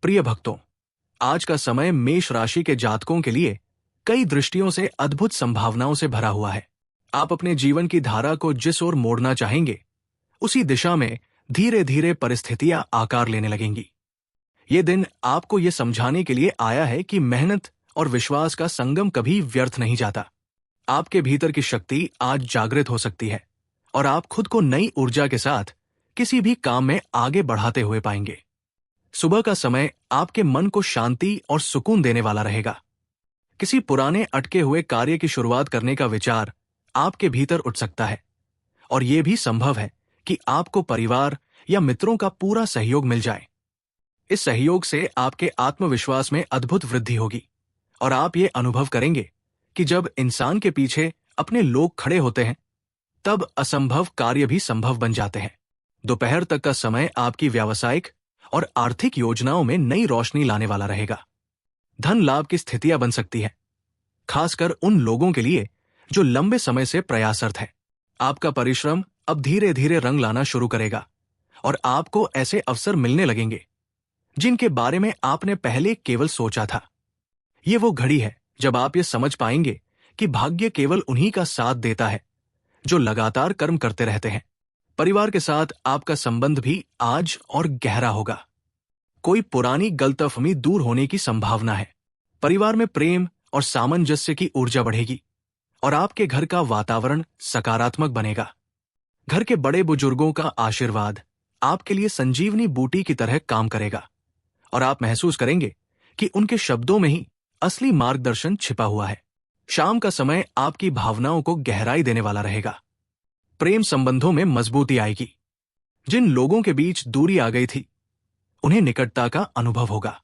प्रिय भक्तों, आज का समय मेष राशि के जातकों के लिए कई दृष्टियों से अद्भुत संभावनाओं से भरा हुआ है। आप अपने जीवन की धारा को जिस ओर मोड़ना चाहेंगे, उसी दिशा में धीरे धीरे परिस्थितियां आकार लेने लगेंगी। ये दिन आपको ये समझाने के लिए आया है कि मेहनत और विश्वास का संगम कभी व्यर्थ नहीं जाता। आपके भीतर की शक्ति आज जागृत हो सकती है और आप खुद को नई ऊर्जा के साथ किसी भी काम में आगे बढ़ाते हुए पाएंगे। सुबह का समय आपके मन को शांति और सुकून देने वाला रहेगा। किसी पुराने अटके हुए कार्य की शुरुआत करने का विचार आपके भीतर उठ सकता है और यह भी संभव है कि आपको परिवार या मित्रों का पूरा सहयोग मिल जाए। इस सहयोग से आपके आत्मविश्वास में अद्भुत वृद्धि होगी और आप ये अनुभव करेंगे कि जब इंसान के पीछे अपने लोग खड़े होते हैं, तब असंभव कार्य भी संभव बन जाते हैं। दोपहर तक का समय आपकी व्यावसायिक और आर्थिक योजनाओं में नई रोशनी लाने वाला रहेगा। धन लाभ की स्थितियां बन सकती है, खासकर उन लोगों के लिए जो लंबे समय से प्रयासरत है। आपका परिश्रम अब धीरे धीरे रंग लाना शुरू करेगा और आपको ऐसे अवसर मिलने लगेंगे जिनके बारे में आपने पहले केवल सोचा था। ये वो घड़ी है जब आप ये समझ पाएंगे कि भाग्य केवल उन्हीं का साथ देता है जो लगातार कर्म करते रहते हैं। परिवार के साथ आपका संबंध भी आज और गहरा होगा। कोई पुरानी गलतफहमी दूर होने की संभावना है। परिवार में प्रेम और सामंजस्य की ऊर्जा बढ़ेगी और आपके घर का वातावरण सकारात्मक बनेगा। घर के बड़े बुजुर्गों का आशीर्वाद आपके लिए संजीवनी बूटी की तरह काम करेगा और आप महसूस करेंगे कि उनके शब्दों में ही असली मार्गदर्शन छिपा हुआ है। शाम का समय आपकी भावनाओं को गहराई देने वाला रहेगा। प्रेम संबंधों में मजबूती आएगी। जिन लोगों के बीच दूरी आ गई थी, उन्हें निकटता का अनुभव होगा।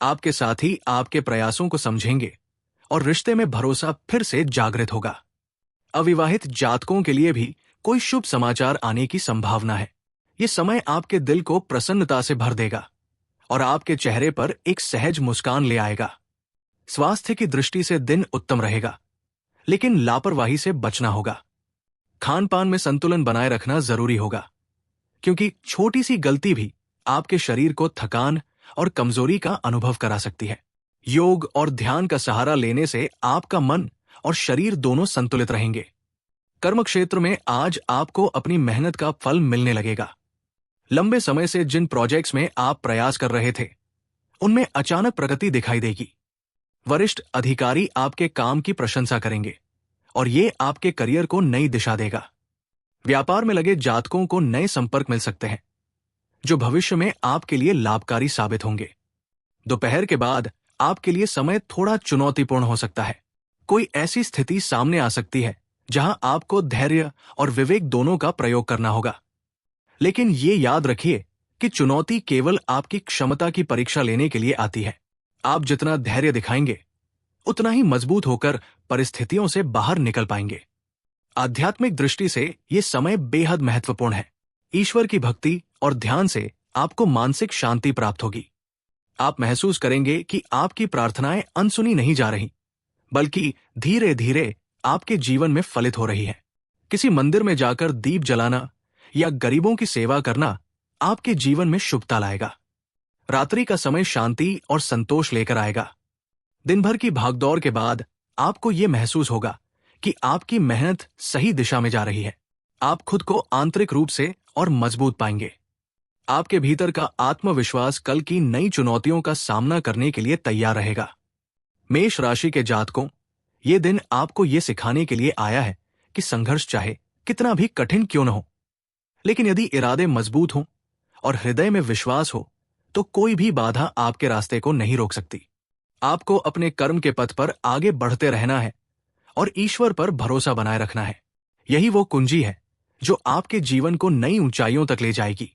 आपके साथी आपके प्रयासों को समझेंगे और रिश्ते में भरोसा फिर से जागृत होगा। अविवाहित जातकों के लिए भी कोई शुभ समाचार आने की संभावना है। ये समय आपके दिल को प्रसन्नता से भर देगा और आपके चेहरे पर एक सहज मुस्कान ले आएगा। स्वास्थ्य की दृष्टि से दिन उत्तम रहेगा, लेकिन लापरवाही से बचना होगा। खान पान में संतुलन बनाए रखना जरूरी होगा, क्योंकि छोटी सी गलती भी आपके शरीर को थकान और कमजोरी का अनुभव करा सकती है। योग और ध्यान का सहारा लेने से आपका मन और शरीर दोनों संतुलित रहेंगे। कर्म क्षेत्र में आज आपको अपनी मेहनत का फल मिलने लगेगा। लंबे समय से जिन प्रोजेक्ट्स में आप प्रयास कर रहे थे, उनमें अचानक प्रगति दिखाई देगी। वरिष्ठ अधिकारी आपके काम की प्रशंसा करेंगे और ये आपके करियर को नई दिशा देगा। व्यापार में लगे जातकों को नए संपर्क मिल सकते हैं, जो भविष्य में आपके लिए लाभकारी साबित होंगे। दोपहर के बाद आपके लिए समय थोड़ा चुनौतीपूर्ण हो सकता है। कोई ऐसी स्थिति सामने आ सकती है जहां आपको धैर्य और विवेक दोनों का प्रयोग करना होगा। लेकिन ये याद रखिए कि चुनौती केवल आपकी क्षमता की परीक्षा लेने के लिए आती है। आप जितना धैर्य दिखाएंगे, उतना ही मजबूत होकर परिस्थितियों से बाहर निकल पाएंगे। आध्यात्मिक दृष्टि से यह समय बेहद महत्वपूर्ण है। ईश्वर की भक्ति और ध्यान से आपको मानसिक शांति प्राप्त होगी। आप महसूस करेंगे कि आपकी प्रार्थनाएं अनसुनी नहीं जा रही, बल्कि धीरे धीरे आपके जीवन में फलित हो रही है। किसी मंदिर में जाकर दीप जलाना या गरीबों की सेवा करना आपके जीवन में शुभता लाएगा। रात्रि का समय शांति और संतोष लेकर आएगा। दिन भर की भागदौड़ के बाद आपको यह महसूस होगा कि आपकी मेहनत सही दिशा में जा रही है। आप खुद को आंतरिक रूप से और मजबूत पाएंगे। आपके भीतर का आत्मविश्वास कल की नई चुनौतियों का सामना करने के लिए तैयार रहेगा। मेष राशि के जातकों, ये दिन आपको ये सिखाने के लिए आया है कि संघर्ष चाहे कितना भी कठिन क्यों न हो, लेकिन यदि इरादे मजबूत हों और हृदय में विश्वास हो, तो कोई भी बाधा आपके रास्ते को नहीं रोक सकती। आपको अपने कर्म के पथ पर आगे बढ़ते रहना है और ईश्वर पर भरोसा बनाए रखना है। यही वो कुंजी है जो आपके जीवन को नई ऊंचाइयों तक ले जाएगी।